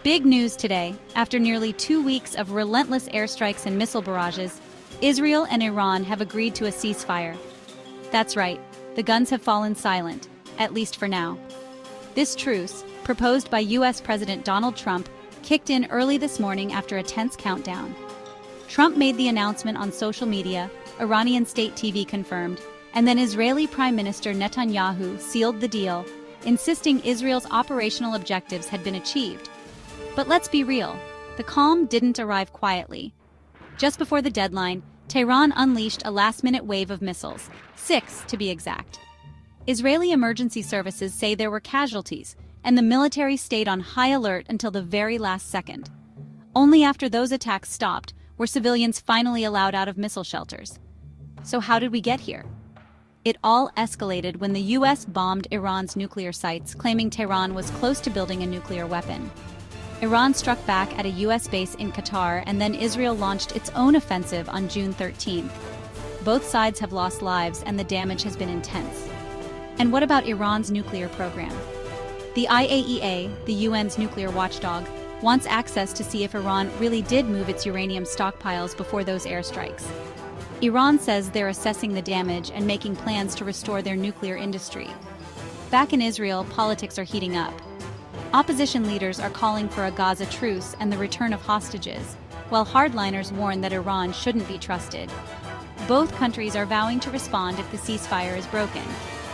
Big news today. After nearly 2 weeks of relentless airstrikes and missile barrages, Israel and Iran have agreed to a ceasefire. That's right, the guns have fallen silent, at least for now. This truce, proposed by U.S. President Donald Trump, kicked in early this morning after a tense countdown. Trump made the announcement on social media, Iranian state TV confirmed, and then Israeli Prime Minister Netanyahu sealed the deal, insisting Israel's operational objectives had been achieved. But let's be real, the calm didn't arrive quietly. Just before the deadline, Tehran unleashed a last-minute wave of missiles, 6 to be exact. Israeli emergency services say there were casualties, and the military stayed on high alert until the very last second. Only after those attacks stopped were civilians finally allowed out of missile shelters. So how did we get here? It all escalated when the U.S. bombed Iran's nuclear sites, claiming Tehran was close to building a nuclear weapon. Iran struck back at a U.S. base in Qatar, and then Israel launched its own offensive on June 13th. Both sides have lost lives, and the damage has been intense. And what about Iran's nuclear program? The IAEA, the UN's nuclear watchdog, wants access to see if Iran really did move its uranium stockpiles before those airstrikes. Iran says they're assessing the damage and making plans to restore their nuclear industry. Back in Israel, politics are heating up. Opposition leaders are calling for a Gaza truce and the return of hostages, while hardliners warn that Iran shouldn't be trusted. Both countries are vowing to respond if the ceasefire is broken,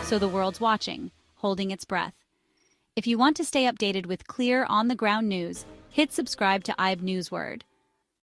so the world's watching, holding its breath. If you want to stay updated with clear, on-the-ground news, hit subscribe to IB Newsword.